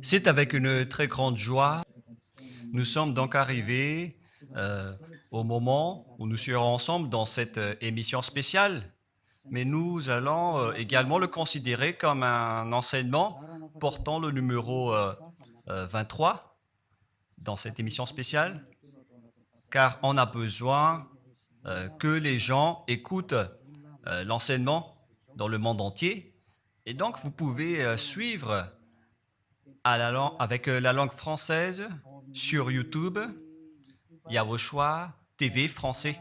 C'est avec une très grande joie. Nous sommes donc arrivés au moment où nous serons ensemble dans cette émission spéciale, mais nous allons également le considérer comme un enseignement portant le numéro 23 dans cette émission spéciale, car on a besoin que les gens écoutent l'enseignement dans le monde entier. Et donc, vous pouvez suivre avec la langue française sur YouTube, Yawoshua TV français.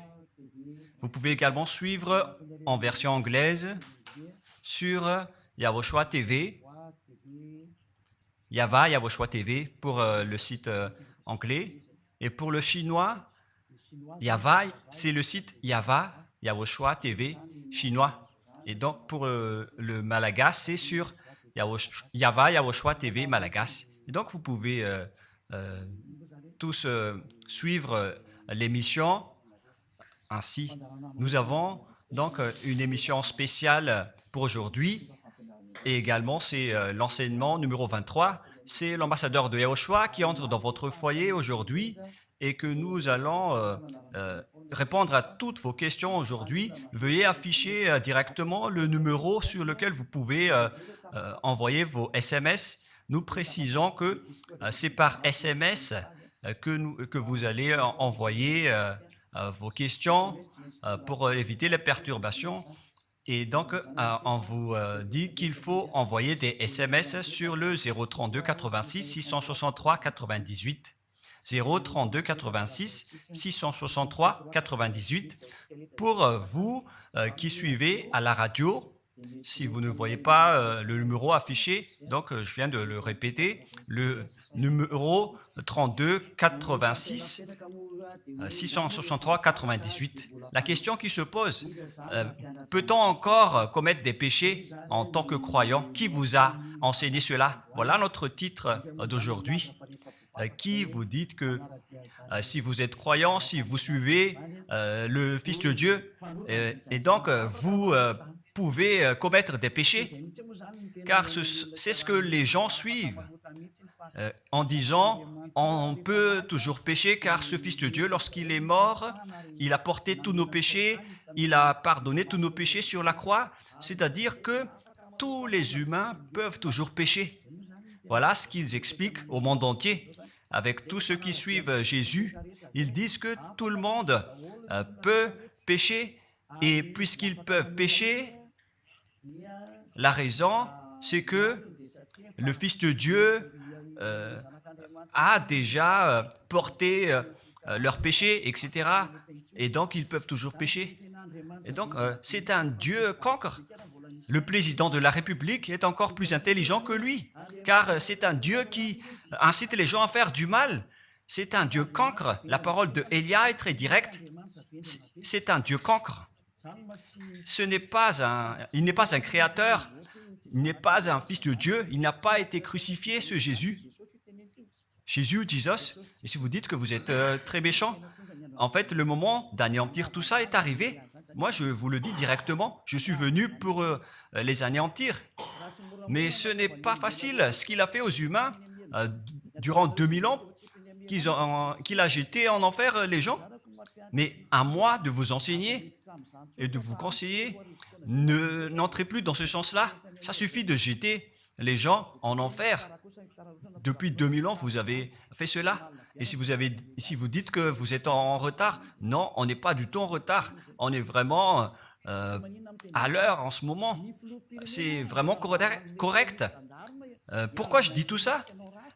Vous pouvez également suivre en version anglaise sur Yawoshua TV, Yawoshua TV pour le site anglais. Et pour le chinois, Yava, c'est le site Yawoshua TV chinois. Et donc pour le malagasy, c'est sur Yawoshua TV malagasy. Et donc vous pouvez tous suivre l'émission ainsi. Nous avons donc une émission spéciale pour aujourd'hui et également c'est l'enseignement numéro 23. C'est l'ambassadeur de Yawoshua qui entre dans votre foyer aujourd'hui et que nous allons répondre à toutes vos questions aujourd'hui. Veuillez afficher directement le numéro sur lequel vous pouvez envoyer vos SMS. Nous précisons que c'est par SMS que vous allez envoyer vos questions pour éviter les perturbations. Et donc, on vous dit qu'il faut envoyer des SMS sur le 032 86 663 98. 032 86 663 98 pour vous qui suivez à la radio. Si vous ne voyez pas le numéro affiché, donc je viens de le répéter, le numéro 32 86 663 98. La question qui se pose, peut-on encore commettre des péchés en tant que croyant? Qui vous a enseigné cela? Voilà notre titre d'aujourd'hui. Qui vous dit que si vous êtes croyant, si vous suivez le Fils de Dieu, et donc vous pouvez commettre des péchés, car c'est ce que les gens suivent en disant on peut toujours pécher car ce Fils de Dieu, lorsqu'il est mort, il a porté tous nos péchés, il a pardonné tous nos péchés sur la croix, c'est-à-dire que tous les humains peuvent toujours pécher. Voilà ce qu'ils expliquent au monde entier. Avec tous ceux qui suivent Jésus, ils disent que tout le monde peut pécher et puisqu'ils peuvent pécher, la raison, c'est que le Fils de Dieu a déjà porté leurs péchés, etc. Et donc, ils peuvent toujours pécher. Et donc, c'est un Dieu cancre. Le président de la République est encore plus intelligent que lui, car c'est un Dieu qui incite les gens à faire du mal. C'est un Dieu cancre. La parole de Élia est très directe. C'est un Dieu cancre. Il n'est pas un créateur, il n'est pas un fils de Dieu, il n'a pas été crucifié, ce Jésus. Jésus, Jesus, et si vous dites que vous êtes très méchant, en fait, le moment d'anéantir tout ça est arrivé. Moi, je vous le dis directement, je suis venu pour les anéantir. Mais ce n'est pas facile ce qu'il a fait aux humains durant 2000 ans, qu'il a jeté en enfer les gens. Mais à moi de vous enseigner et de vous conseiller, n'entrez plus dans ce sens-là. Ça suffit de jeter les gens en enfer. Depuis 2000 ans, vous avez fait cela. Et si vous dites que vous êtes en retard, non, on n'est pas du tout en retard. On est vraiment à l'heure en ce moment. C'est vraiment correct. Pourquoi je dis tout ça?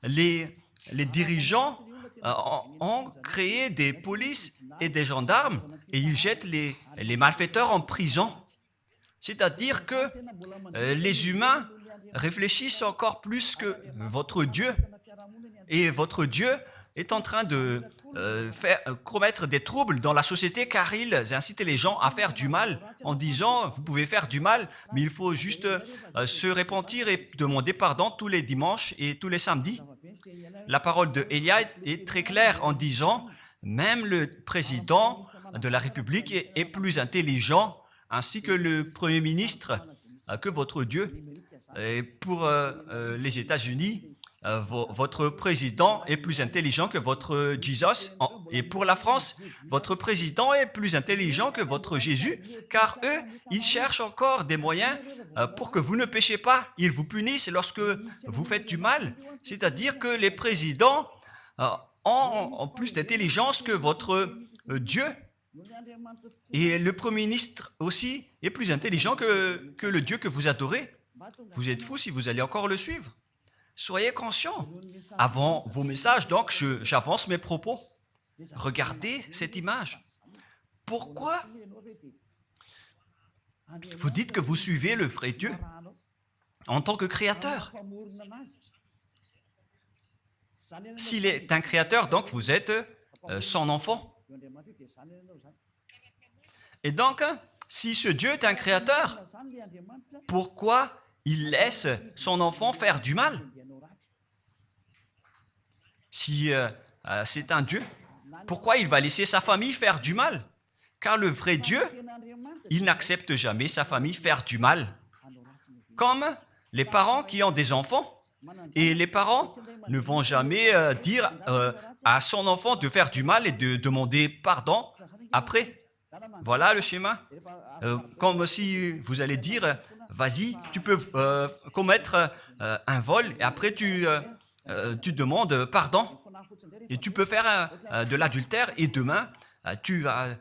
Les dirigeants ont créé des polices et des gendarmes et ils jettent les malfaiteurs en prison. C'est-à-dire que les humains réfléchissent encore plus que votre Dieu. Et votre Dieu est en train de commettre des troubles dans la société car ils incitent les gens à faire du mal en disant vous pouvez faire du mal, mais il faut juste se repentir et demander pardon tous les dimanches et tous les samedis. La parole de Élia est très claire en disant même le président de la République est plus intelligent ainsi que le Premier ministre que votre Dieu. Et pour les États-Unis, votre président est plus intelligent que votre Jesus. Et pour la France, votre président est plus intelligent que votre Jésus, car eux, ils cherchent encore des moyens pour que vous ne péchiez pas. Ils vous punissent lorsque vous faites du mal. C'est-à-dire que les présidents ont plus d'intelligence que votre Dieu. Et le Premier ministre aussi est plus intelligent que le Dieu que vous adorez. Vous êtes fous si vous allez encore le suivre. Soyez conscients. Avant vos messages, donc, j'avance mes propos. Regardez cette image. Pourquoi vous dites que vous suivez le vrai Dieu en tant que créateur? S'il est un créateur, donc vous êtes son enfant. Et donc, si ce Dieu est un créateur, pourquoi il laisse son enfant faire du mal? Si c'est un Dieu, pourquoi il va laisser sa famille faire du mal? Car le vrai Dieu, il n'accepte jamais sa famille faire du mal. Comme les parents qui ont des enfants, et les parents ne vont jamais dire à son enfant de faire du mal et de demander pardon après. Voilà le schéma. Comme si vous allez dire, vas-y, tu peux commettre un vol et après tu demandes pardon. Et tu peux faire de l'adultère et demain, tu vas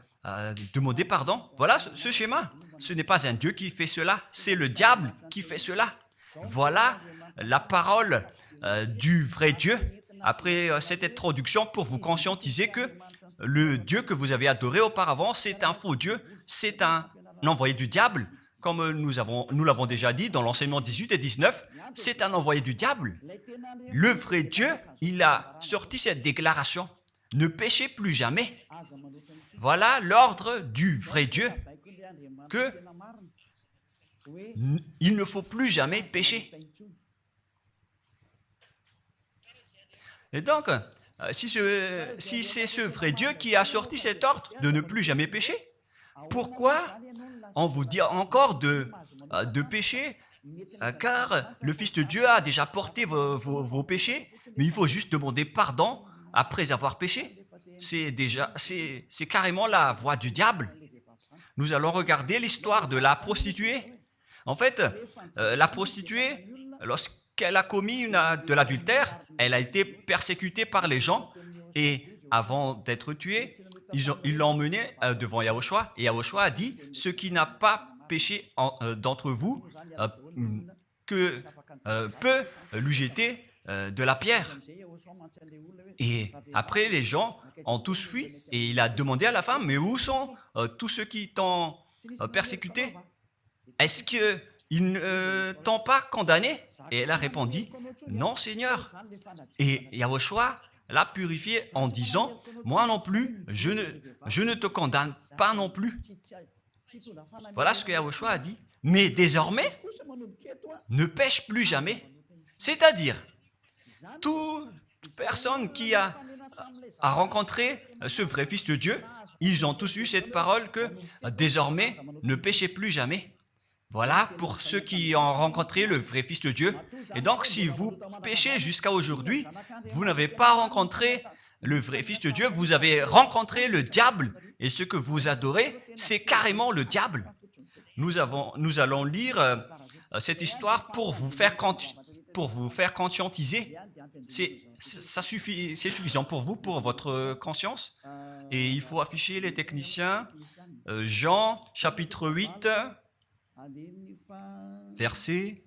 demander pardon. Voilà ce schéma. Ce n'est pas un Dieu qui fait cela, c'est le diable qui fait cela. Voilà la parole du vrai Dieu. Après cette introduction, pour vous conscientiser que le Dieu que vous avez adoré auparavant, c'est un faux Dieu, c'est un envoyé du diable. Comme nous l'avons déjà dit dans l'enseignement 18 et 19, c'est un envoyé du diable. Le vrai Dieu, il a sorti cette déclaration, ne péchez plus jamais. Voilà l'ordre du vrai Dieu, que il ne faut plus jamais pécher. Et donc, si c'est ce vrai Dieu qui a sorti cet ordre de ne plus jamais pécher, pourquoi on vous dit encore de pécher? Car le Fils de Dieu a déjà porté vos péchés, mais il faut juste demander pardon après avoir péché. C'est carrément la voie du diable. Nous allons regarder l'histoire de la prostituée. En fait, la prostituée, lorsqu'elle a commis de l'adultère, elle a été persécutée par les gens et avant d'être tuée, ils l'ont emmenée devant Yahushua et Yahushua a dit « Ce qui n'a pas péché d'entre vous peut lui jeter de la pierre. » Et après, les gens ont tous fui et il a demandé à la femme « Mais où sont tous ceux qui t'ont persécuté? Est-ce qu'ils ne t'ont pas condamné ?» Et elle a répondu « Non, Seigneur. » Et Yahushua l'a purifié en disant « Moi non plus, je ne te condamne pas non plus. » Voilà ce que Yahushua a dit. Mais désormais, ne pêche plus jamais. C'est-à-dire, toute personne qui a rencontré ce vrai Fils de Dieu, ils ont tous eu cette parole que désormais, ne péchez plus jamais. Voilà pour ceux qui ont rencontré le vrai Fils de Dieu. Et donc, si vous péchez jusqu'à aujourd'hui, vous n'avez pas rencontré le vrai Fils de Dieu, vous avez rencontré le diable. Et ce que vous adorez, c'est carrément le diable. Nous allons lire cette histoire pour vous faire conscientiser. C'est suffisant pour vous, pour votre conscience. Et il faut afficher les techniciens. Jean, chapitre 8, verset...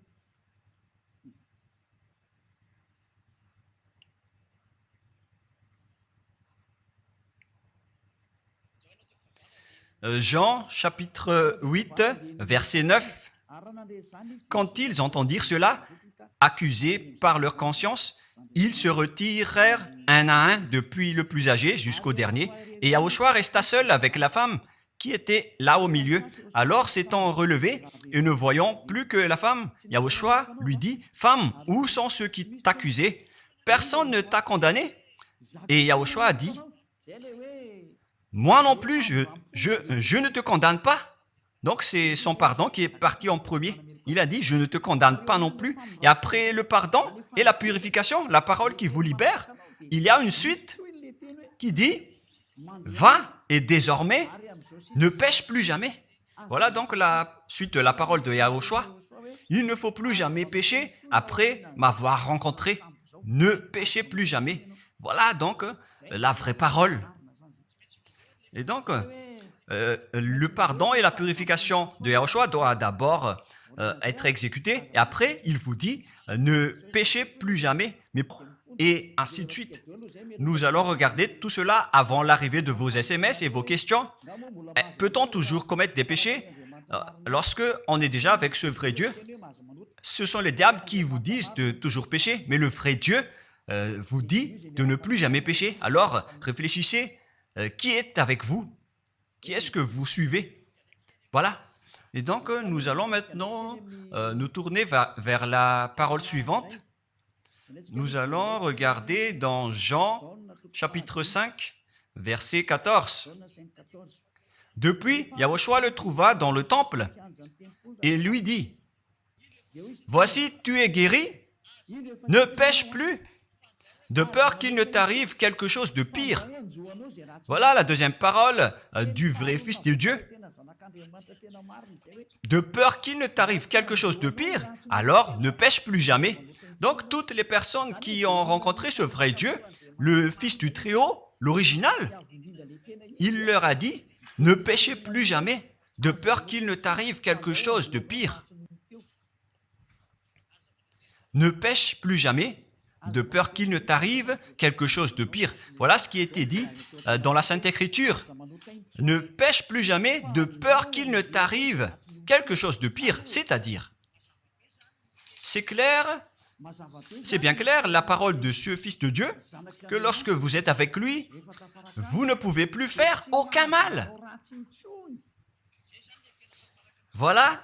Jean, chapitre 8, verset 9. Quand ils entendirent cela, accusés par leur conscience, ils se retirèrent un à un, depuis le plus âgé jusqu'au dernier, et Yahushua resta seul avec la femme qui était là au milieu. Alors, s'étant relevé et ne voyant plus que la femme, Yahushua lui dit, « Femme, où sont ceux qui t'accusaient? Personne ne t'a condamné ?» Et Yahushua a dit, « Moi non plus, je ne te condamne pas. » Donc, c'est son pardon qui est parti en premier. il a dit, je ne te condamne pas non plus. Et après le pardon et la purification, la parole qui vous libère, il y a une suite qui dit, va et désormais, ne pêche plus jamais. Voilà donc la suite de la parole de Yahushua. Il ne faut plus jamais pécher après m'avoir rencontré. Ne péchez plus jamais. Voilà donc la vraie parole. Et donc, le pardon et la purification de Yahushua doivent d'abord être exécutés. Et après, il vous dit, ne péchez plus jamais. Et ainsi de suite. Nous allons regarder tout cela avant l'arrivée de vos SMS et vos questions. Peut-on toujours commettre des péchés lorsque on est déjà avec ce vrai Dieu? Ce sont les diables qui vous disent de toujours pécher, mais le vrai Dieu vous dit de ne plus jamais pécher. Alors, réfléchissez, qui est avec vous? Qui est-ce que vous suivez? Voilà. Et donc, nous allons maintenant nous tourner vers la parole suivante. Nous allons regarder dans Jean, chapitre 5, verset 14. Depuis, Yahushua le trouva dans le temple et lui dit, « Voici, tu es guéri, ne pêche plus, de peur qu'il ne t'arrive quelque chose de pire. » Voilà la deuxième parole du vrai Fils de Dieu. De peur qu'il ne t'arrive quelque chose de pire, alors ne pêche plus jamais. Donc, toutes les personnes qui ont rencontré ce vrai Dieu, le Fils du Très-Haut, l'original, il leur a dit, ne péchez plus jamais, de peur qu'il ne t'arrive quelque chose de pire. Ne pêche plus jamais, de peur qu'il ne t'arrive quelque chose de pire. Voilà ce qui a été dit dans la Sainte Écriture. Ne pêche plus jamais, de peur qu'il ne t'arrive quelque chose de pire. C'est-à-dire, c'est clair, c'est bien clair, la parole de ce Fils de Dieu, que lorsque vous êtes avec lui, vous ne pouvez plus faire aucun mal. Voilà,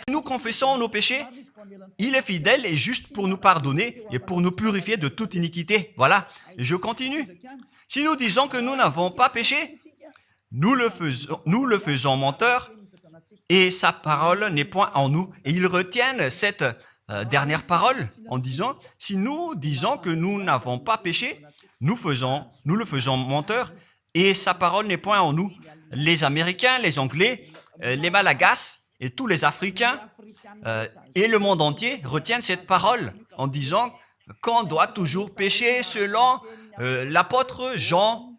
nous confessons nos péchés, il est fidèle et juste pour nous pardonner et pour nous purifier de toute iniquité. Voilà, et je continue. Si nous disons que nous n'avons pas péché, nous le faisons menteur et sa parole n'est point en nous. Et ils retiennent cette dernière parole en disant, si nous disons que nous n'avons pas péché, nous le faisons menteur et sa parole n'est point en nous. Les Américains, les Anglais, les Malagasy et tous les Africains et le monde entier retiennent cette parole en disant qu'on doit toujours pécher selon l'apôtre Jean.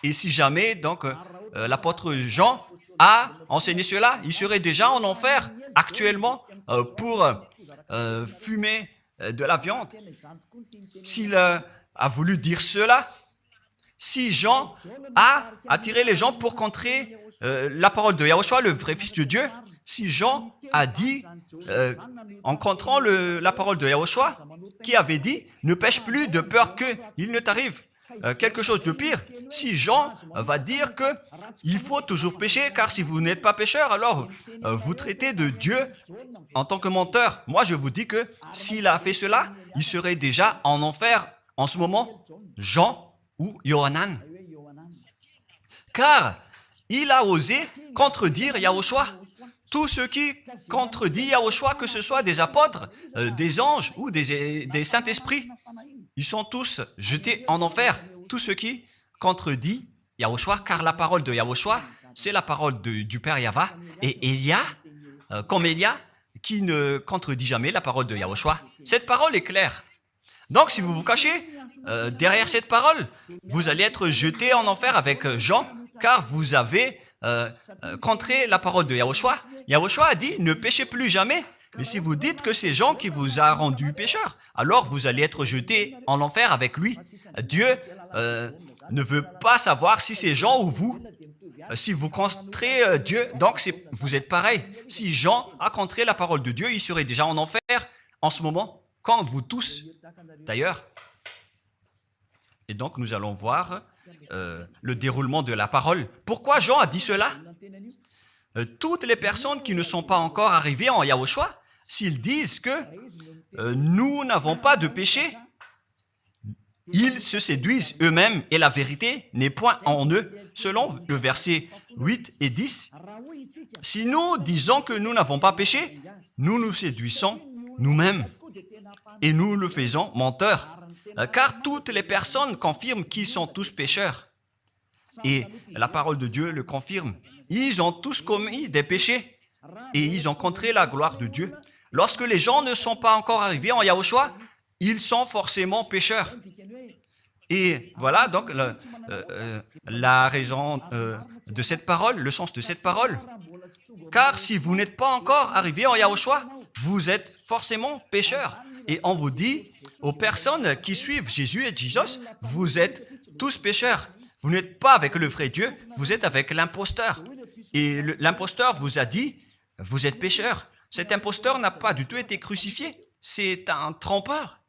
Et si jamais donc l'apôtre Jean a enseigné cela, il serait déjà en enfer actuellement pour fumer de la viande. S'il a voulu dire cela, si Jean a attiré les gens pour contrer la parole de Yahushua, le vrai Fils de Dieu, si Jean a dit, en contrant la parole de Yahushua, qui avait dit, ne pêche plus de peur qu'il ne t'arrive quelque chose de pire, si Jean va dire que il faut toujours pécher, car si vous n'êtes pas pécheur, alors vous traitez de Dieu en tant que menteur. Moi, je vous dis que s'il a fait cela, il serait déjà en enfer en ce moment, Jean ou Yohanan. Car il a osé contredire Yahushua. Tous ceux qui contredisent Yahushua, que ce soit des apôtres, des anges ou des saints-esprits, ils sont tous jetés en enfer. Tous ceux qui contredisent Yahushua, car la parole de Yahushua, c'est la parole du Père Yahva. Et Élia, comme Élia, qui ne contredit jamais la parole de Yahushua. Cette parole est claire. Donc, si vous vous cachez derrière cette parole, vous allez être jetés en enfer avec Jean, car vous avez contré la parole de Yahushua. Yahushua a dit, ne péchez plus jamais. Mais si vous dites que c'est Jean qui vous a rendu pécheur, alors vous allez être jeté en enfer avec lui. Dieu ne veut pas savoir si c'est Jean ou vous. Si vous contrez Dieu, donc vous êtes pareil. Si Jean a contré la parole de Dieu, il serait déjà en enfer en ce moment, comme vous tous d'ailleurs. Et donc nous allons voir le déroulement de la parole. Pourquoi Jean a dit cela? Toutes les personnes qui ne sont pas encore arrivées en Yahushua, s'ils disent que nous n'avons pas de péché, ils se séduisent eux-mêmes et la vérité n'est point en eux. Selon le verset 8 et 10, si nous disons que nous n'avons pas péché, nous nous séduisons nous-mêmes et nous le faisons menteur. Car toutes les personnes confirment qu'ils sont tous pécheurs. Et la parole de Dieu le confirme. Ils ont tous commis des péchés et ils ont contré la gloire de Dieu. Lorsque les gens ne sont pas encore arrivés en Yahushua, ils sont forcément pécheurs. Et voilà donc la raison de cette parole, le sens de cette parole. Car si vous n'êtes pas encore arrivé en Yahushua, vous êtes forcément pécheurs. Et on vous dit aux personnes qui suivent Jésus et Jesus, vous êtes tous pécheurs. Vous n'êtes pas avec le vrai Dieu, vous êtes avec l'imposteur. Et l'imposteur vous a dit, vous êtes pécheurs. Cet imposteur n'a pas du tout été crucifié. C'est un trompeur.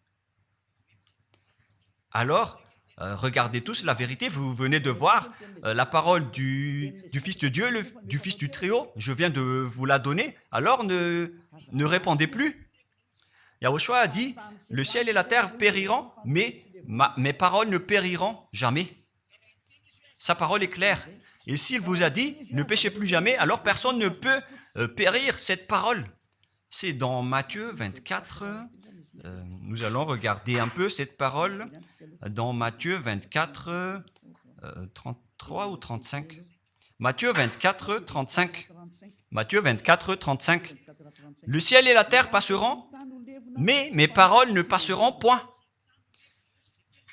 Alors, regardez tous la vérité. Vous venez de voir la parole du Fils de Dieu, du Fils du Très-Haut. Je viens de vous la donner. Alors, ne répondez plus. Yahushua a dit, le ciel et la terre périront, mais mes paroles ne périront jamais. Sa parole est claire. Et s'il vous a dit, ne péchez plus jamais, alors personne ne peut périr cette parole. C'est dans Matthieu 24. Nous allons regarder un peu cette parole dans Matthieu 24, 33 ou 35. Matthieu 24, 35. Matthieu 24, 35. Le ciel et la terre passeront, mais mes paroles ne passeront point.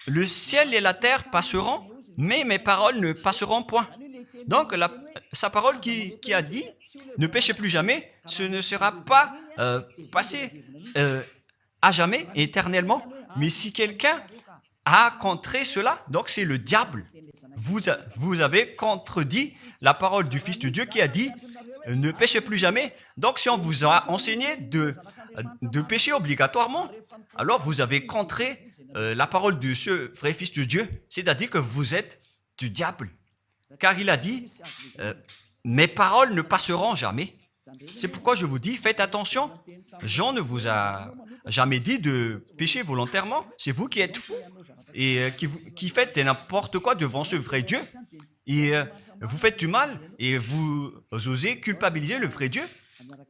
Le ciel et la terre passeront, mais mes paroles ne passeront point. Donc, sa parole qui a dit, ne péchez plus jamais, ce ne sera pas passé à jamais, éternellement. Mais si quelqu'un a contré cela, donc c'est le diable. Vous avez contredit la parole du Fils de Dieu qui a dit, ne péchez plus jamais. Donc, si on vous a enseigné de pécher obligatoirement, alors vous avez contré la parole de ce vrai Fils de Dieu, c'est-à-dire que vous êtes du diable. Car il a dit, mes paroles ne passeront jamais. C'est pourquoi je vous dis, faites attention. Jean ne vous a jamais dit de pécher volontairement. C'est vous qui êtes fous et qui faites n'importe quoi devant ce vrai Dieu. Et vous faites du mal et vous osez culpabiliser le vrai Dieu.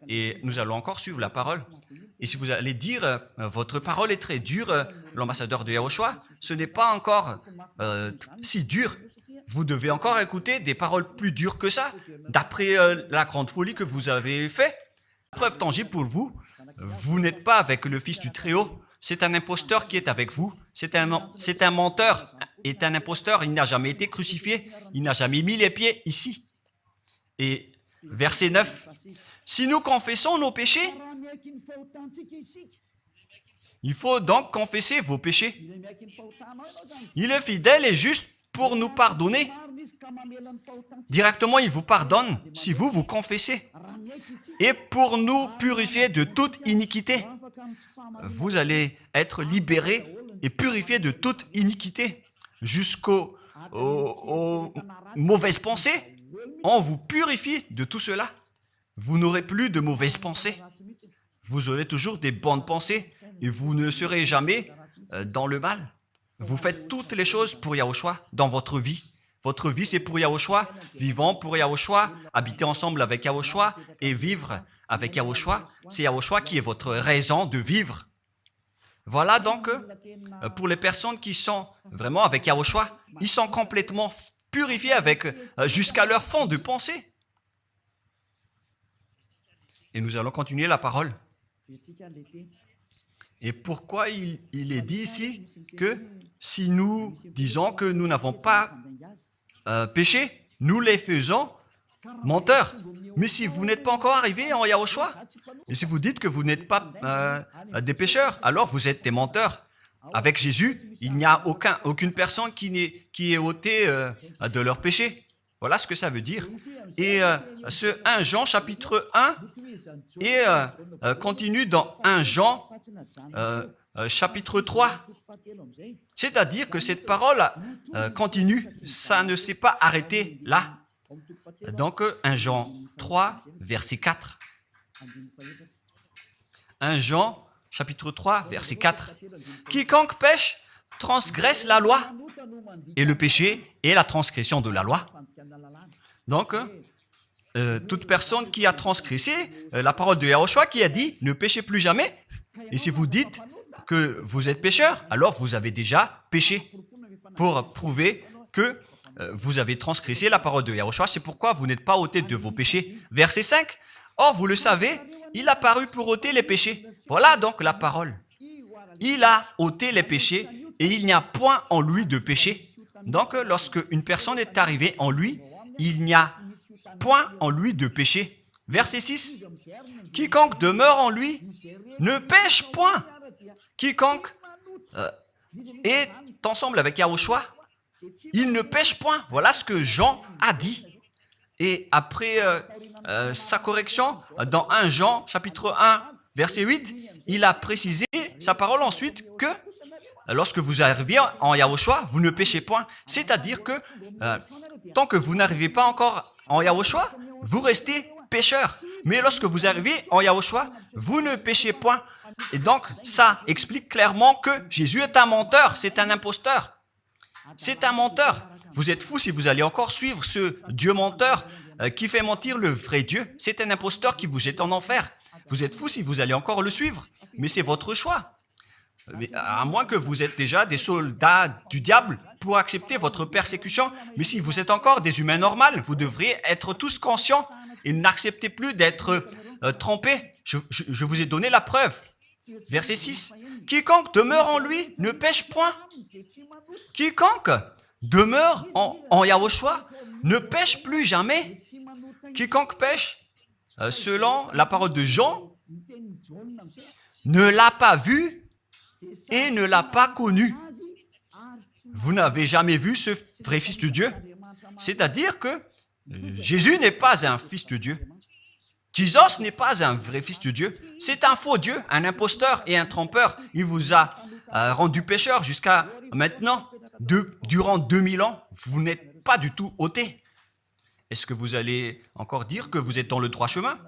Et nous allons encore suivre la parole. Et si vous allez dire, votre parole est très dure, l'ambassadeur de Yahushua, ce n'est pas encore si dur. Vous devez encore écouter des paroles plus dures que ça, d'après la grande folie que vous avez fait. Preuve tangible pour vous, vous n'êtes pas avec le Fils du Très-Haut. C'est un imposteur qui est avec vous. C'est un menteur. C'est un imposteur. Il n'a jamais été crucifié. Il n'a jamais mis les pieds ici. Et verset 9. Si nous confessons nos péchés, il faut donc confesser vos péchés. Il est fidèle et juste pour nous pardonner. Directement, il vous pardonne si vous confessez. Et pour nous purifier de toute iniquité. Vous allez être libérés et purifiés de toute iniquité. Jusqu'aux mauvaises pensées. On vous purifie de tout cela. Vous n'aurez plus de mauvaises pensées. Vous aurez toujours des bonnes pensées et vous ne serez jamais dans le mal. Vous faites toutes les choses pour Yahushua dans votre vie. Votre vie, c'est pour Yahushua, vivant pour Yahushua, habiter ensemble avec Yahushua et vivre avec Yahushua. C'est Yahushua qui est votre raison de vivre. Voilà donc, pour les personnes qui sont vraiment avec Yahushua, ils sont complètement purifiés jusqu'à leur fond de pensée. Et nous allons continuer la parole. Et pourquoi il est dit ici que si nous disons que nous n'avons pas péché, nous les faisons menteurs. Mais si vous n'êtes pas encore arrivé en Yahushua, et si vous dites que vous n'êtes pas des pécheurs, alors vous êtes des menteurs. Avec Jésus, il n'y a aucune personne qui est ôtée de leur péché. Voilà ce que ça veut dire. Et ce 1 Jean chapitre 1 et continue dans 1 Jean chapitre 3. C'est-à-dire que cette parole continue, ça ne s'est pas arrêté là. Donc 1 Jean 3, verset 4. 1 Jean chapitre 3, verset 4. Quiconque pêche transgresse la loi, et le péché est la transgression de la loi. Donc, toute personne qui a transgressé la parole de Yahushua qui a dit « Ne péchez plus jamais ». Et si vous dites que vous êtes pécheur, alors vous avez déjà péché pour prouver que vous avez transgressé la parole de Yahushua. C'est pourquoi vous n'êtes pas ôté de vos péchés. Verset 5. Or, vous le savez, il a paru pour ôter les péchés. Voilà donc la parole. Il a ôté les péchés et il n'y a point en lui de péché. Donc, lorsque une personne est arrivée en lui, il n'y a point en lui de péché. Verset 6. Quiconque demeure en lui ne pêche point. Quiconque est ensemble avec Yahushua, il ne pêche point. Voilà ce que Jean a dit. Et après sa correction, dans 1 Jean, chapitre 1, verset 8, il a précisé sa parole ensuite que lorsque vous arrivez en Yahushua, vous ne péchez point. C'est-à-dire que tant que vous n'arrivez pas encore en Yahushua, vous restez pécheur. Mais lorsque vous arrivez en Yahushua, vous ne péchez point. Et donc, ça explique clairement que Jésus est un menteur, c'est un imposteur. C'est un menteur. Vous êtes fous si vous allez encore suivre ce Dieu menteur qui fait mentir le vrai Dieu. C'est un imposteur qui vous jette en enfer. Vous êtes fous si vous allez encore le suivre. Mais c'est votre choix. Mais à moins que vous êtes déjà des soldats du diable pour accepter votre persécution. Mais si vous êtes encore des humains normaux, vous devriez être tous conscients et n'acceptez plus d'être trompés. Je vous ai donné la preuve. Verset 6. Quiconque demeure en lui ne pêche point. Quiconque demeure en Yahushua ne pêche plus jamais. Quiconque pêche, selon la parole de Jean, ne l'a pas vu et ne l'a pas connu. Vous n'avez jamais vu ce vrai Fils de Dieu. C'est-à-dire que Jésus n'est pas un Fils de Dieu. Jésus n'est pas un vrai Fils de Dieu. C'est un faux Dieu, un imposteur et un trompeur. Il vous a rendu pécheur jusqu'à maintenant. Durant 2000 ans, vous n'êtes pas du tout ôté. Est-ce que vous allez encore dire que vous êtes dans le droit chemin?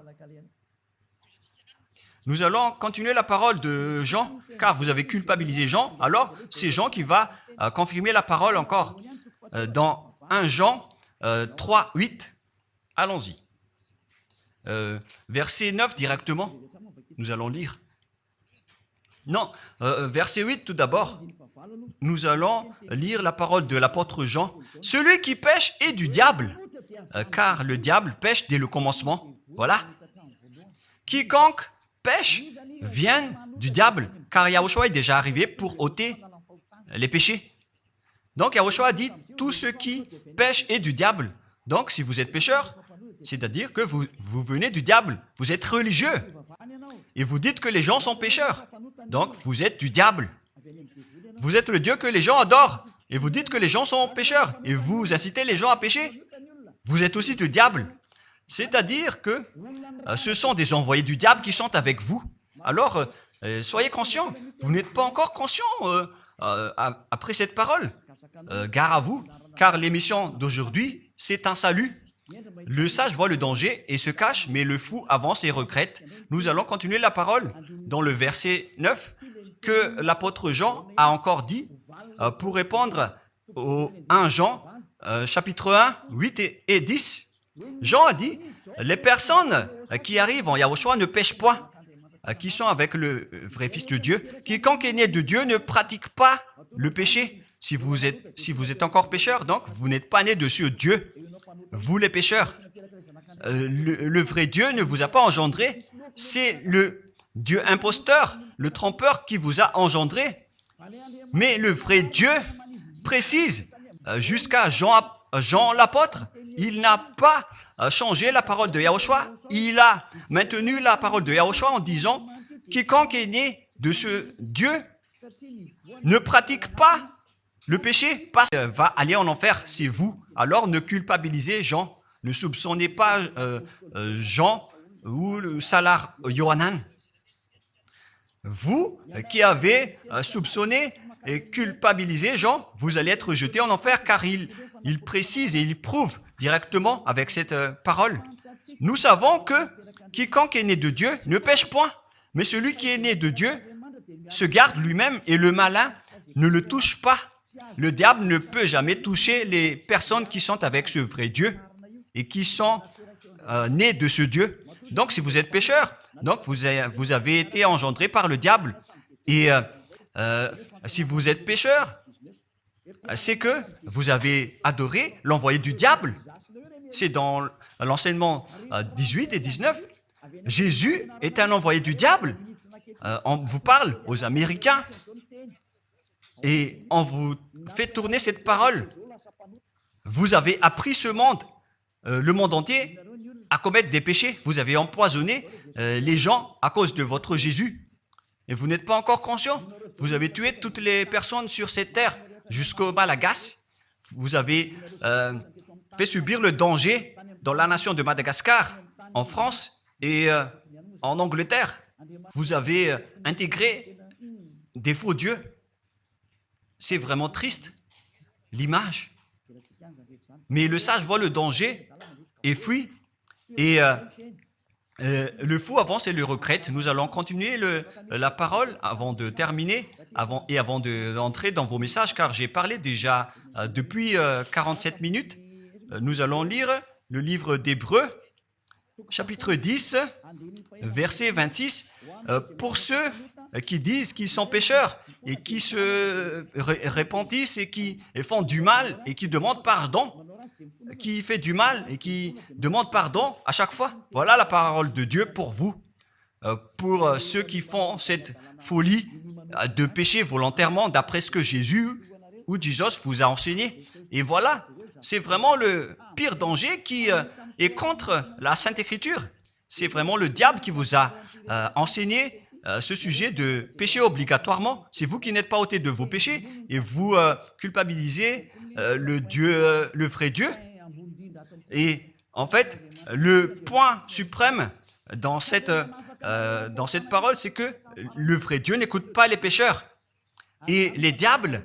Nous allons continuer la parole de Jean, car vous avez culpabilisé Jean. Alors, c'est Jean qui va confirmer la parole encore. Dans 1 Jean 3, 8, allons-y. Verset 9 directement, nous allons lire. Non, verset 8 tout d'abord. Nous allons lire la parole de l'apôtre Jean. Celui qui pêche est du diable, car le diable pêche dès le commencement. Voilà. Quiconque pêche vient du diable, car Yahushua est déjà arrivé pour ôter les péchés. Donc Yahushua a dit, tout ce qui pêche est du diable. Donc si vous êtes pécheur, c'est-à-dire que vous venez du diable, vous êtes religieux, et vous dites que les gens sont pécheurs. Donc vous êtes du diable. Vous êtes le Dieu que les gens adorent, et vous dites que les gens sont pécheurs, et vous incitez les gens à pécher. Vous êtes aussi du diable. C'est-à-dire que ce sont des envoyés du diable qui sont avec vous. Alors, soyez conscients. Vous n'êtes pas encore conscients après cette parole. Gare à vous, car l'émission d'aujourd'hui, c'est un salut. Le sage voit le danger et se cache, mais le fou avance et regrette. Nous allons continuer la parole dans le verset 9 que l'apôtre Jean a encore dit pour répondre au 1 Jean, chapitre 1, 8 et 10. Jean a dit, les personnes qui arrivent en Yahushua ne pêchent point, qui sont avec le vrai Fils de Dieu. Quiconque est né de Dieu ne pratique pas le péché. Si vous êtes encore pécheur, donc vous n'êtes pas né de ce Dieu. Vous les pécheurs. Le vrai Dieu ne vous a pas engendré. C'est le Dieu imposteur, le trompeur qui vous a engendré. Mais le vrai Dieu précise, jusqu'à Jean l'apôtre, il n'a pas changé la parole de Yahushua. Il a maintenu la parole de Yahushua en disant, quiconque est né de ce Dieu ne pratique pas le péché, parce qu'il va aller en enfer, c'est vous. Alors ne culpabilisez Jean, ne soupçonnez pas Jean ou le Salar Yohanan. Vous qui avez soupçonné et culpabilisé Jean, vous allez être jeté en enfer, car il précise et il prouve directement avec cette parole. Nous savons que quiconque est né de Dieu ne pêche point, mais celui qui est né de Dieu se garde lui-même et le malin ne le touche pas. Le diable ne peut jamais toucher les personnes qui sont avec ce vrai Dieu et qui sont né de ce Dieu. Donc, si vous êtes pécheur, donc vous avez été engendré par le diable. Et si vous êtes pécheur, c'est que vous avez adoré l'envoyé du diable. C'est dans l'enseignement 18 et 19. Jésus est un envoyé du diable. On vous parle aux Américains et on vous fait tourner cette parole. Vous avez appris ce monde, le monde entier, à commettre des péchés. Vous avez empoisonné les gens à cause de votre Jésus. Et vous n'êtes pas encore conscient. Vous avez tué toutes les personnes sur cette terre jusqu'au Malagasy. Vous avez fait subir le danger dans la nation de Madagascar, en France et en Angleterre. Vous avez intégré des faux dieux. C'est vraiment triste, l'image. Mais le sage voit le danger et fuit. Et le fou avance et le regrette. Nous allons continuer la parole avant de terminer avant d'entrer dans vos messages, car j'ai parlé déjà depuis 47 minutes. Nous allons lire le livre d'Hébreux, chapitre 10, verset 26. Pour ceux qui disent qu'ils sont pécheurs et qui se repentissent et qui font du mal et qui demandent pardon, qui fait du mal et qui demande pardon à chaque fois. Voilà la parole de Dieu pour vous, pour ceux qui font cette folie de pécher volontairement d'après ce que Jésus ou Jesus vous a enseigné. Et voilà, c'est vraiment le pire danger qui est contre la Sainte Écriture. C'est vraiment le diable qui vous a enseigné ce sujet de péché obligatoirement. C'est vous qui n'êtes pas ôté de vos péchés et vous culpabilisez le vrai Dieu. Et en fait, le point suprême dans cette parole, c'est que le vrai Dieu n'écoute pas les pécheurs. Et les diables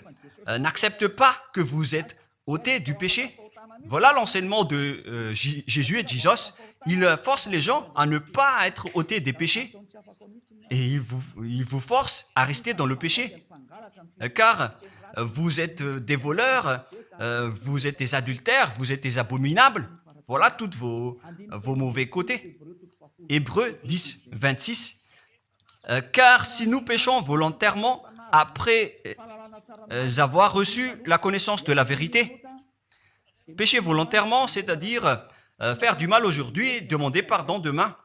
n'acceptent pas que vous êtes ôtés du péché. Voilà l'enseignement de Jésus et Jesus. Il force les gens à ne pas être ôtés des péchés. Et il vous force à rester dans le péché. Car vous êtes des voleurs, vous êtes des adultères, vous êtes des abominables. Voilà tous vos mauvais côtés. Hébreux 10, 26. Car si nous péchons volontairement après avoir reçu la connaissance de la vérité, pécher volontairement, c'est-à-dire faire du mal aujourd'hui, demander pardon demain,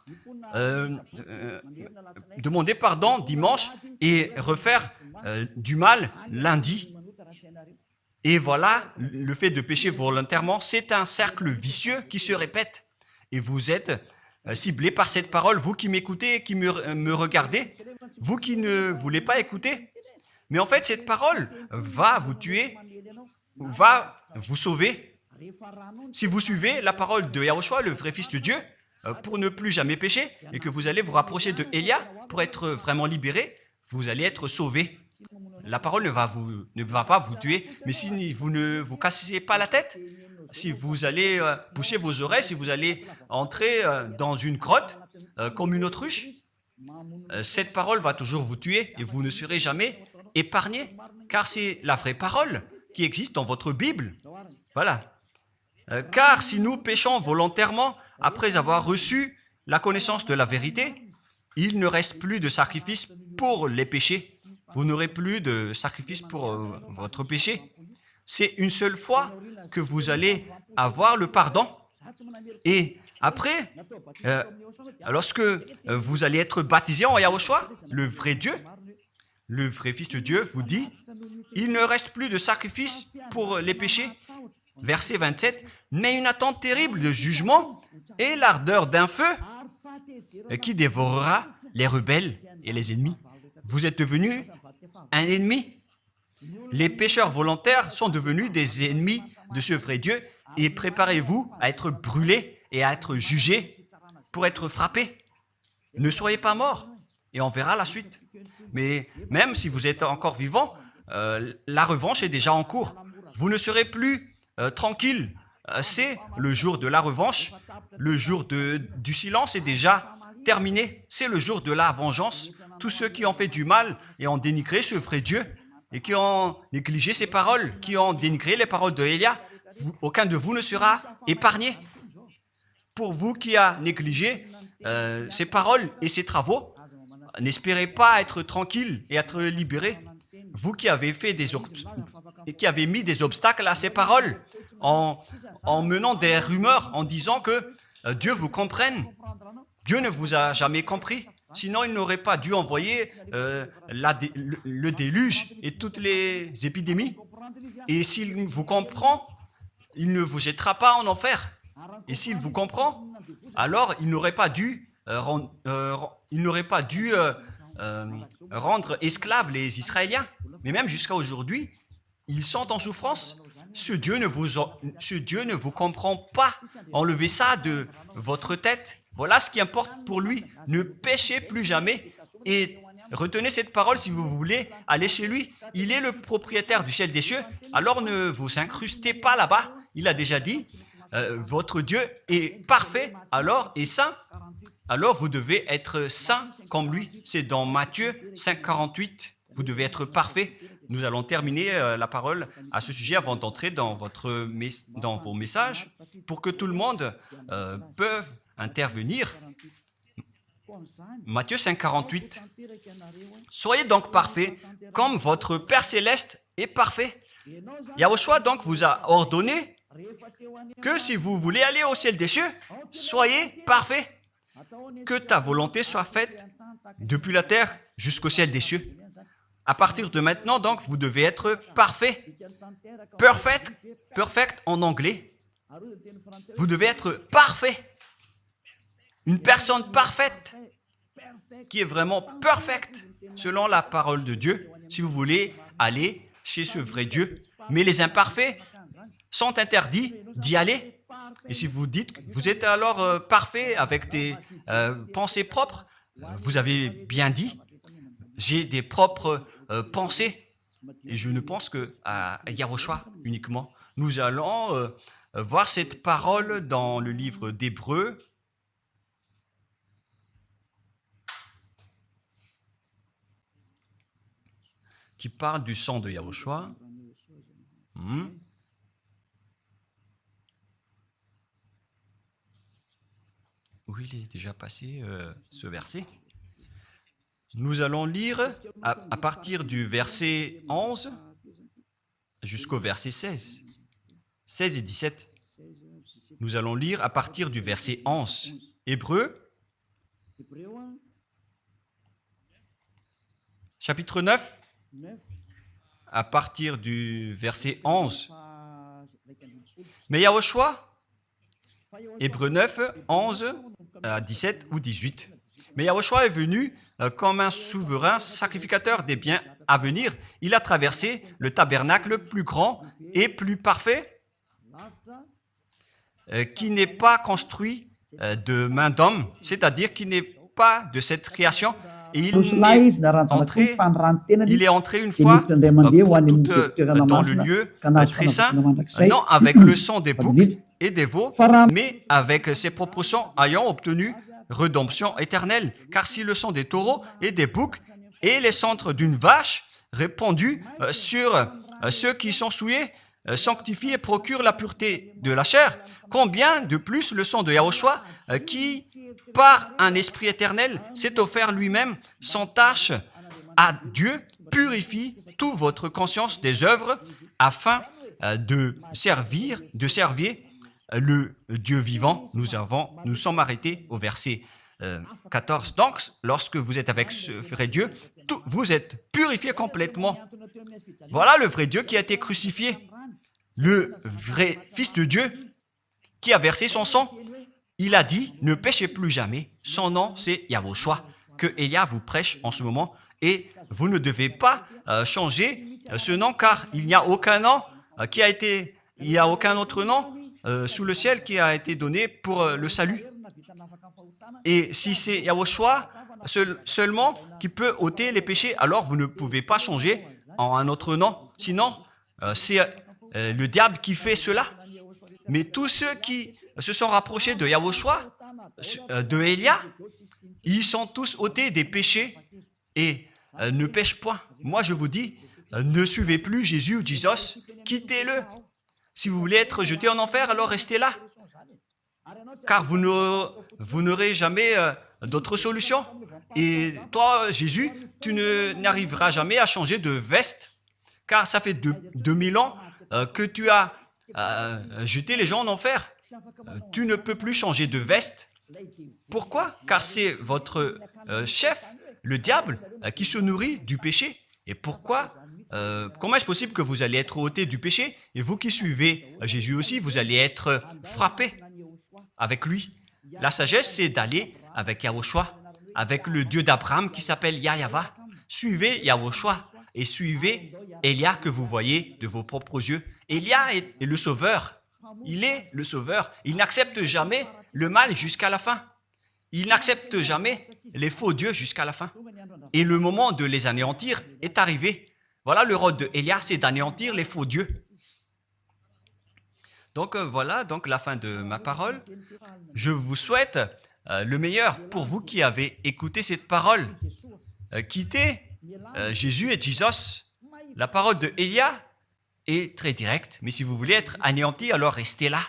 demander pardon dimanche et refaire du mal lundi. Et voilà, le fait de pécher volontairement, c'est un cercle vicieux qui se répète. Et vous êtes ciblé par cette parole, vous qui m'écoutez, qui me regardez, vous qui ne voulez pas écouter. Mais en fait, cette parole va vous tuer, va vous sauver. Si vous suivez la parole de Yahushua, le vrai Fils de Dieu, pour ne plus jamais pécher, et que vous allez vous rapprocher de Élia pour être vraiment libéré, vous allez être sauvé. La parole ne va pas vous tuer, mais si vous ne vous cassez pas la tête, si vous allez boucher vos oreilles, si vous allez entrer dans une grotte comme une autruche, cette parole va toujours vous tuer et vous ne serez jamais épargné, car c'est la vraie parole qui existe dans votre Bible. Voilà. Car si nous péchons volontairement après avoir reçu la connaissance de la vérité, il ne reste plus de sacrifice pour les péchés. Vous n'aurez plus de sacrifice pour votre péché. C'est une seule fois que vous allez avoir le pardon. Et après, lorsque vous allez être baptisé en Yahushua, le vrai Dieu, le vrai Fils de Dieu vous dit, il ne reste plus de sacrifice pour les péchés. Verset 27, mais une attente terrible de jugement et l'ardeur d'un feu qui dévorera les rebelles et les ennemis. Vous êtes devenu un ennemi. Les pécheurs volontaires sont devenus des ennemis de ce vrai Dieu et préparez-vous à être brûlés et à être jugés pour être frappés. Ne soyez pas morts et on verra la suite. Mais même si vous êtes encore vivant, la revanche est déjà en cours. Vous ne serez plus tranquille. C'est le jour de la revanche. Le jour du silence est déjà terminé. C'est le jour de la vengeance. Tous ceux qui ont fait du mal et ont dénigré ce vrai Dieu et qui ont négligé ses paroles, qui ont dénigré les paroles de Élia, aucun de vous ne sera épargné. pour vous qui a négligé ses paroles et ses travaux, n'espérez pas être tranquille et être libéré. Vous qui avez mis des obstacles à ces paroles en menant des rumeurs, en disant que Dieu vous comprenne. Dieu ne vous a jamais compris. Sinon, il n'aurait pas dû envoyer le déluge et toutes les épidémies. Et s'il vous comprend, il ne vous jettera pas en enfer. Et s'il vous comprend, alors il n'aurait pas dû rendre esclaves les Israéliens. Mais même jusqu'à aujourd'hui, ils sont en souffrance. Ce Dieu ne vous comprend pas. Enlevez ça de votre tête. Voilà ce qui importe pour lui. Ne péchez plus jamais. Et retenez cette parole si vous voulez aller chez lui. Il est le propriétaire du ciel des cieux. Alors ne vous incrustez pas là-bas. Il a déjà dit, votre Dieu est parfait, alors est saint. Alors vous devez être saint comme lui. C'est dans Matthieu 5, 48. Vous devez être parfait. Nous allons terminer la parole à ce sujet avant d'entrer dans vos messages pour que tout le monde peut intervenir. Matthieu 5, 48. Soyez donc parfaits comme votre Père Céleste est parfait. Yahushua donc vous a ordonné que si vous voulez aller au ciel des cieux, soyez parfaits. Que ta volonté soit faite depuis la terre jusqu'au ciel des cieux. À partir de maintenant, donc, vous devez être parfait. Perfect en anglais. Vous devez être parfait. Une personne parfaite qui est vraiment perfecte selon la parole de Dieu, si vous voulez aller chez ce vrai Dieu. Mais les imparfaits sont interdits d'y aller. Et si vous dites que vous êtes alors parfait avec des pensées propres, vous avez bien dit, j'ai des propres pensées. Et je ne pense qu'à Yahushua uniquement. Nous allons voir cette parole dans le livre d'Hébreux. Qui parle du sang de Yahushua. Où il est déjà passé ce verset. Nous allons lire à partir du verset 11 jusqu'au verset 16. 16 et 17. Nous allons lire à partir du verset 11. Hébreux, chapitre 9, à partir du verset 11. Mais Yahushua, Hébreux 9, 11 à 17 ou 18. Mais Yahushua est venu comme un souverain sacrificateur des biens à venir. Il a traversé le tabernacle plus grand et plus parfait, qui n'est pas construit de main d'homme, c'est-à-dire qui n'est pas de cette création. Et il est entré une fois pour toutes dans le lieu très saint, non avec le sang des boucs et des veaux, mais avec ses propres sangs ayant obtenu rédemption éternelle. Car si le sang des taureaux et des boucs et les cendres d'une vache répandus sur ceux qui sont souillés sanctifient et procurent la pureté de la chair, combien de plus le sang de Yahushua qui, par un esprit éternel, s'est offert lui-même sans tâche à Dieu, purifie toute votre conscience des œuvres afin de servir le Dieu vivant. Nous sommes arrêtés au verset 14. Donc, lorsque vous êtes avec ce vrai Dieu, vous êtes purifiés complètement. Voilà le vrai Dieu qui a été crucifié. Le vrai Fils de Dieu qui a versé son sang. Il a dit, ne péchez plus jamais. Son nom, c'est Yahushua, que Elia vous prêche en ce moment. Et vous ne devez pas changer ce nom, car il n'y a aucun nom il n'y a aucun autre nom sous le ciel qui a été donné pour le salut. Et si c'est Yahushua seulement qui peut ôter les péchés, alors vous ne pouvez pas changer en un autre nom. Sinon, c'est le diable qui fait cela. Mais tous ceux qui se sont rapprochés de Yahushua, de Elia, ils sont tous ôtés des péchés et ne pêchent point. Moi, je vous dis, ne suivez plus Jésus ou Jesus, quittez-le. Si vous voulez être jeté en enfer, alors restez là. car vous n'aurez jamais d'autre solution. Et toi, Jésus, tu n'arriveras jamais à changer de veste, car ça fait 2000 ans que tu as jeté les gens en enfer. Tu ne peux plus changer de veste. Pourquoi? Car c'est votre chef, le diable, qui se nourrit du péché. Et pourquoi? Comment est-ce possible que vous allez être ôté du péché? Et vous qui suivez Jésus aussi, vous allez être frappé avec lui. La sagesse, c'est d'aller avec Yahushua, avec le Dieu d'Abraham qui s'appelle Yahva. Suivez Yahushua et suivez Élia que vous voyez de vos propres yeux. Élia est le sauveur. Il est le sauveur. Il n'accepte jamais le mal jusqu'à la fin. Il n'accepte jamais les faux dieux jusqu'à la fin. Et le moment de les anéantir est arrivé. Voilà le rôle de Élia, c'est d'anéantir les faux dieux. Donc voilà donc la fin de ma parole. Je vous souhaite le meilleur pour vous qui avez écouté cette parole. Quittez Jésus et Jesus. La parole de Élia est très directe, mais si vous voulez être anéanti, alors restez là.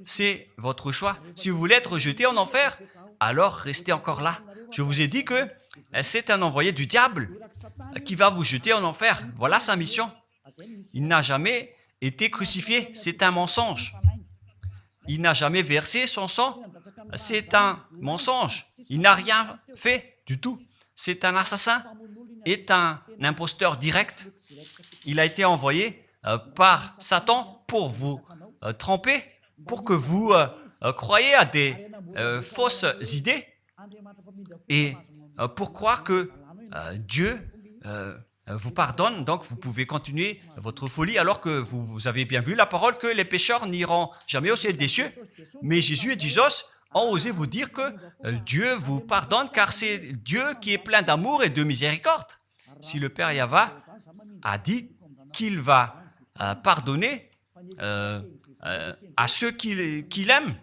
C'est votre choix. Si vous voulez être jeté en enfer, alors restez encore là. Je vous ai dit que c'est un envoyé du diable qui va vous jeter en enfer. Voilà sa mission. Il n'a jamais été crucifié. C'est un mensonge. Il n'a jamais versé son sang. C'est un mensonge. Il n'a rien fait du tout. C'est un assassin, est un imposteur direct. Il a été envoyé par Satan pour vous tromper, pour que vous croyiez à des fausses idées et pour croire que Dieu vous pardonne, donc vous pouvez continuer votre folie alors que vous avez bien vu la parole que les pécheurs n'iront jamais au ciel des cieux. Mais Jésus et Jesus ont osé vous dire que Dieu vous pardonne car c'est Dieu qui est plein d'amour et de miséricorde. Si le Père Yahva a dit qu'il va pardonner à ceux qu'il aime.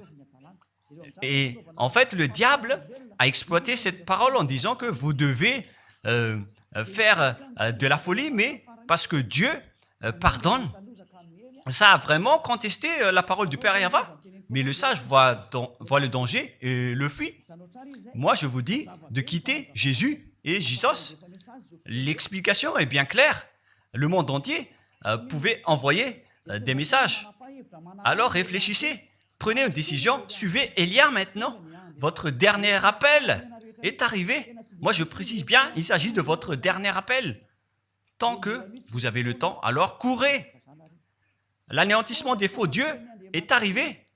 Et en fait, le diable a exploité cette parole en disant que vous devez faire de la folie, mais parce que Dieu pardonne. Ça a vraiment contesté la parole du Père Yahva. Mais le sage voit le danger et le fuit. Moi, je vous dis de quitter Jésus et Jesus. L'explication est bien claire. Le monde entier pouvait envoyer des messages. Alors réfléchissez, prenez une décision, suivez Élia maintenant. Votre dernier appel est arrivé. Moi, je précise bien, il s'agit de votre dernier appel. Tant que vous avez le temps, alors courez. L'anéantissement des faux dieux est arrivé.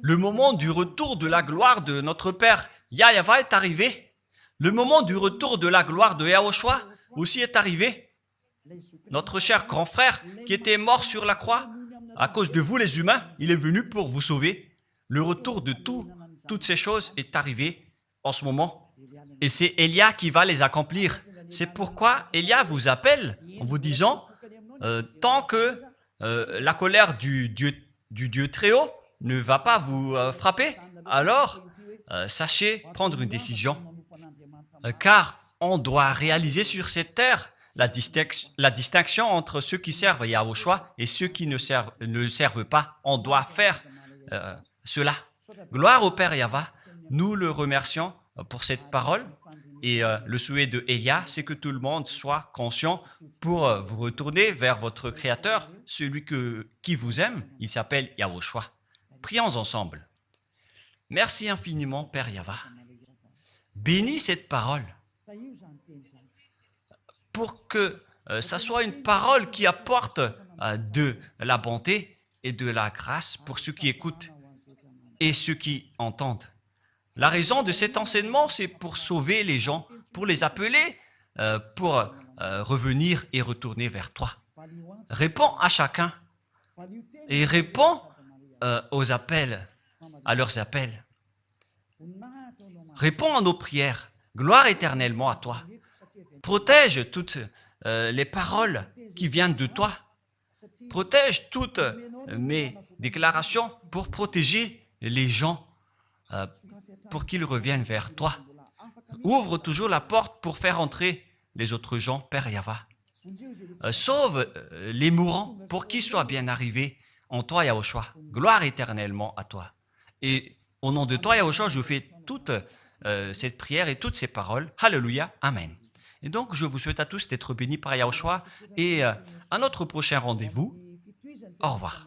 Le moment du retour de la gloire de notre Père Yahva est arrivé. Le moment du retour de la gloire de Yahushua aussi est arrivé. Notre cher grand frère qui était mort sur la croix, à cause de vous les humains, il est venu pour vous sauver. Le retour de toutes ces choses est arrivé en ce moment. Et c'est Élia qui va les accomplir. C'est pourquoi Élia vous appelle en vous disant, tant que la colère du Dieu très haut ne va pas vous frapper, alors sachez prendre une décision. Car on doit réaliser sur cette terre la distinction entre ceux qui servent Yahushua et ceux qui ne servent pas. On doit faire cela. Gloire au Père Yahva. Nous le remercions pour cette parole. Et le souhait de Élia, c'est que tout le monde soit conscient pour vous retourner vers votre Créateur, celui qui vous aime. Il s'appelle Yahushua. Prions ensemble. Merci infiniment, Père Yahva. Bénis cette parole pour que ça soit une parole qui apporte de la bonté et de la grâce pour ceux qui écoutent et ceux qui entendent. La raison de cet enseignement, c'est pour sauver les gens, pour les appeler, pour revenir et retourner vers toi. Réponds à chacun et réponds aux appels, à leurs appels. Réponds à nos prières. Gloire éternellement à toi. Protège toutes les paroles qui viennent de toi. Protège toutes mes déclarations pour protéger les gens, pour qu'ils reviennent vers toi. Ouvre toujours la porte pour faire entrer les autres gens, Père Yahva. Sauve les mourants pour qu'ils soient bien arrivés en toi, Yahushua. Gloire éternellement à toi. Et au nom de toi, Yahushua, je fais toute cette prière et toutes ces paroles. Alléluia. Amen. Et donc, je vous souhaite à tous d'être bénis par Yahushua et à notre prochain rendez-vous. Au revoir.